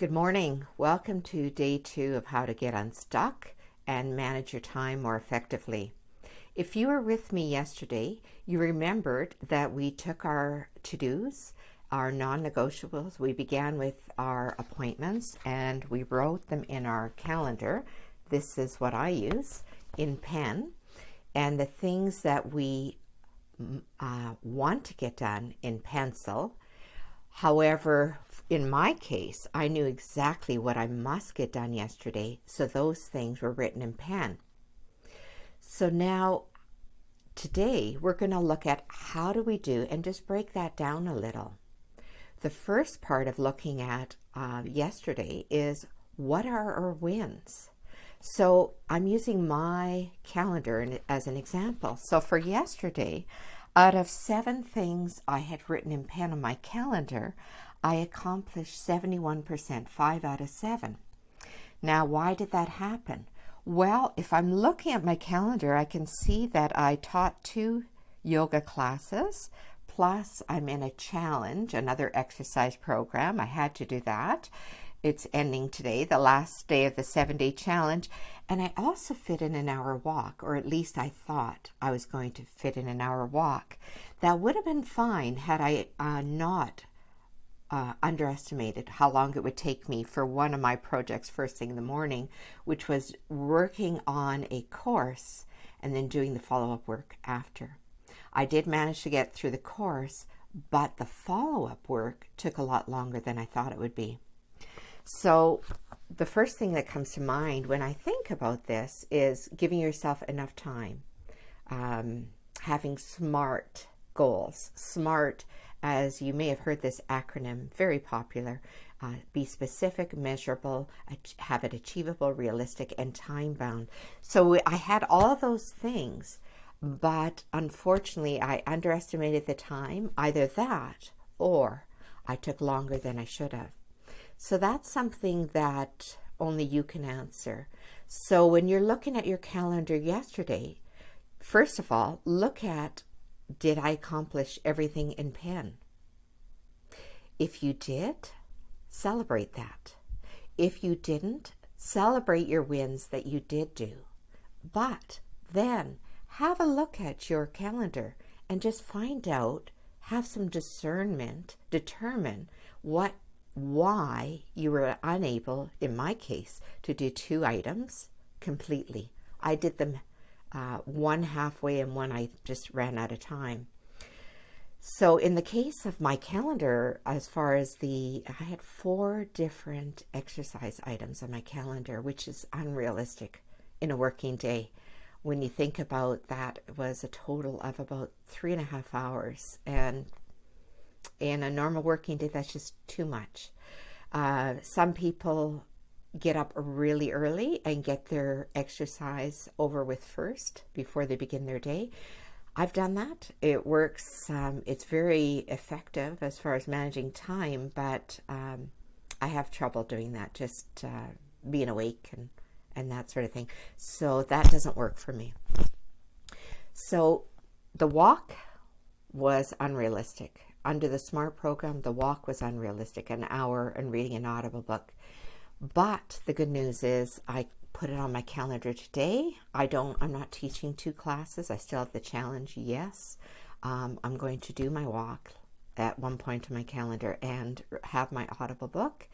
Good morning. Welcome to day 2 of how to get unstuck and manage your time more effectively. If you were with me yesterday, you remembered that we took our to-dos, our non-negotiables. We began with our appointments and we wrote them in our calendar. This is what I use in pen. And the things that we want to get done in pencil. However, in my case, I knew exactly what I must get done yesterday, so those things were written in pen. So now, today, we're going to look at how do we do and just break that down a little. The first part of looking at yesterday is what are our wins? So I'm using my calendar as an example. So for yesterday, out of 7 things I had written in pen on my calendar, I accomplished 71%, 5 out of 7. Now, why did that happen? Well, if I'm looking at my calendar, I can see that I taught 2 yoga classes, plus I'm in a challenge, another exercise program. I had to do that. It's ending today, the last day of the 7-day challenge. And I also fit in an hour walk, or at least I thought I was going to fit in an hour walk. That would have been fine had I not underestimated how long it would take me for one of my projects first thing in the morning, which was working on a course and then doing the follow-up work after. I did manage to get through the course, but the follow-up work took a lot longer than I thought it would be. So the first thing that comes to mind when I think about this is giving yourself enough time, having SMART goals. SMART, as you may have heard this acronym, very popular. Be specific, measurable, have it achievable, realistic, and time-bound. So I had all those things, but unfortunately I underestimated the time, either that or I took longer than I should have. So that's something that only you can answer. So when you're looking at your calendar yesterday, first of all, look at, did I accomplish everything in pen? If you did, celebrate that. If you didn't, celebrate your wins that you did do. But then have a look at your calendar and just find out, have some discernment, determine why you were unable, in my case, to do 2 items completely. I did them one halfway and one I just ran out of time. So in the case of my calendar, as far as I had 4 different exercise items on my calendar, which is unrealistic in a working day. When you think about that, it was a total of about 3.5 hours, and in a normal working day, that's just too much. Some people get up really early and get their exercise over with first before they begin their day. I've done that. It works. It's very effective as far as managing time, but I have trouble doing that, just being awake and that sort of thing. So that doesn't work for me. So the walk was unrealistic. Under the SMART program, the walk was unrealistic, an hour and reading an Audible book. But the good news is I put it on my calendar today. I'm not teaching 2 classes. I still have the challenge, yes. I'm going to do my walk at one point on my calendar and have my Audible book.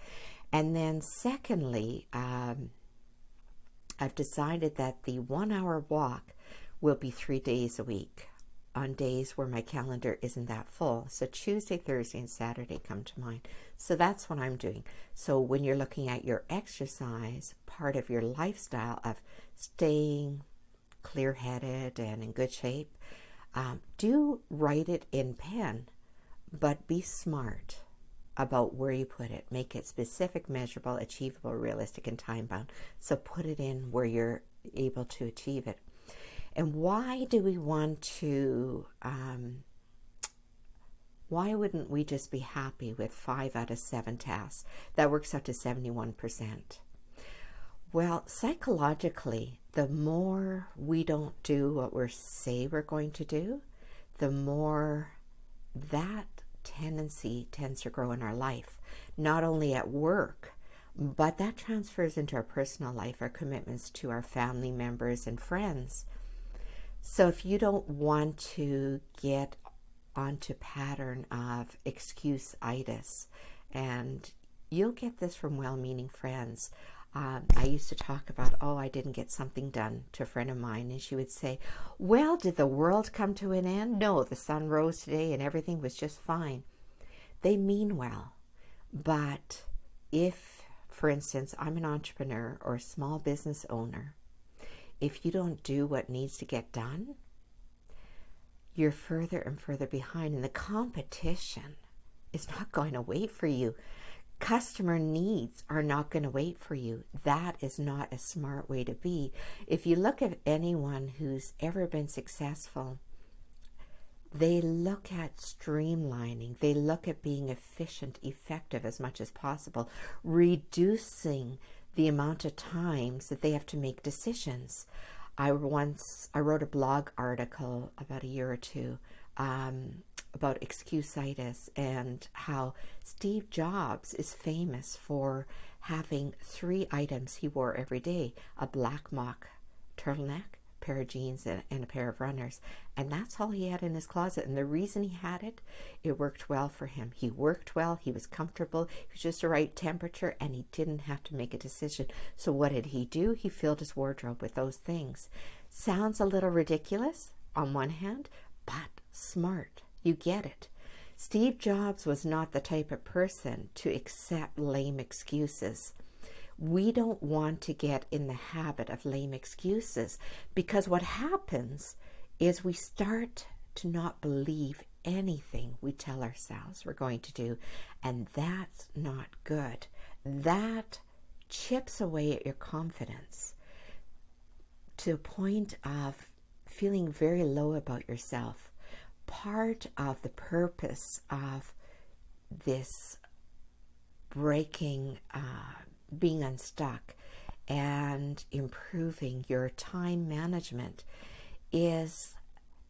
And then secondly, I've decided that the 1-hour walk will be 3 days a week, on days where my calendar isn't that full. So Tuesday, Thursday, and Saturday come to mind. So that's what I'm doing. So when you're looking at your exercise, part of your lifestyle of staying clear-headed and in good shape, do write it in pen, but be smart about where you put it. Make it specific, measurable, achievable, realistic, and time-bound. So put it in where you're able to achieve it. And why do we want to, why wouldn't we just be happy with 5 out of 7 tasks? That works out to 71%. Well, psychologically, the more we don't do what we say we're going to do, the more that tendency tends to grow in our life, not only at work, But that transfers into our personal life, our commitments to our family members and friends. So if you don't want to get onto pattern of excuse-itis, and you'll get this from well-meaning friends. I used to talk about, I didn't get something done to a friend of mine, and she would say, well, did the world come to an end? No, the sun rose today and everything was just fine. They mean well, but if, for instance, I'm an entrepreneur or a small business owner, if you don't do what needs to get done, you're further and further behind, and the competition is not going to wait for you. Customer needs are not going to wait for you. That is not a smart way to be. If you look at anyone who's ever been successful, they look at streamlining. They look at being efficient, effective as much as possible, reducing the amount of times that they have to make decisions. I wrote a blog article about a year or two about excuse-itis, and how Steve Jobs is famous for having 3 items he wore every day: a black mock turtleneck, a pair of jeans, and a pair of runners. And that's all he had in his closet. And the reason he had it, it worked well for him. He worked well, he was comfortable, he was just the right temperature, and he didn't have to make a decision. So what did he do? He filled his wardrobe with those things. Sounds a little ridiculous on one hand, but smart. You get it. Steve Jobs was not the type of person to accept lame excuses. We don't want to get in the habit of lame excuses, because what happens is we start to not believe anything we tell ourselves we're going to do, and that's not good. That chips away at your confidence to a point of feeling very low about yourself. Part of the purpose of this breaking, being unstuck and improving your time management is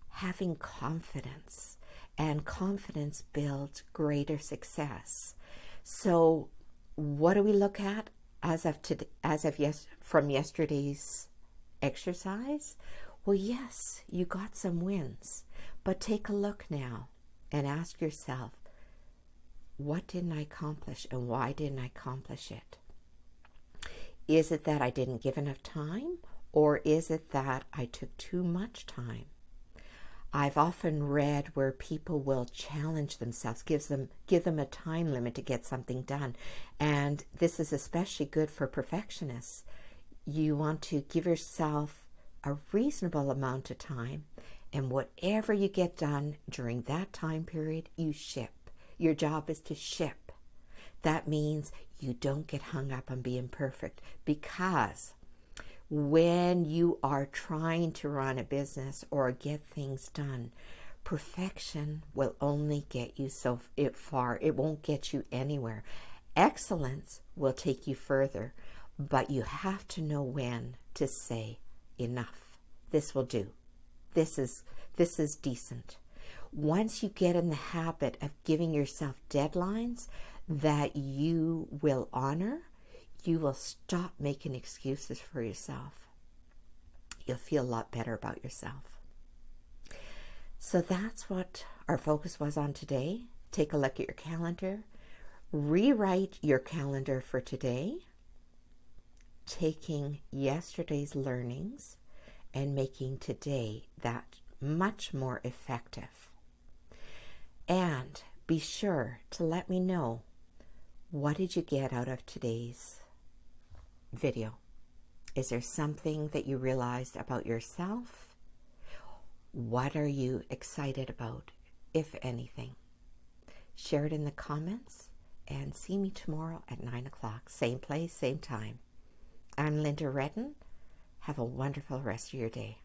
having confidence, and confidence builds greater success. So what do we look at from yesterday's exercise? Well, yes, you got some wins, but take a look now and ask yourself, what didn't I accomplish, and why didn't I accomplish it? Is it that I didn't give enough time, or is it that I took too much time? I've often read where people will challenge themselves, give them a time limit to get something done. And this is especially good for perfectionists. You want to give yourself a reasonable amount of time, and whatever you get done during that time period, you ship. Your job is to ship. That means you don't get hung up on being perfect, because when you are trying to run a business or get things done, perfection will only get you so far. It won't get you anywhere. Excellence will take you further, but you have to know when to say, enough. This will do. This is decent. Once you get in the habit of giving yourself deadlines that you will honor, you will stop making excuses for yourself. You'll feel a lot better about yourself. So that's what our focus was on today. Take a look at your calendar. Rewrite your calendar for today, taking yesterday's learnings and making today that much more effective. And be sure to let me know, what did you get out of today's video? Is there something that you realized about yourself? What are you excited about, if anything? Share it in the comments, and see me tomorrow at 9 o'clock. Same place, same time. I'm Linda Redden. Have a wonderful rest of your day.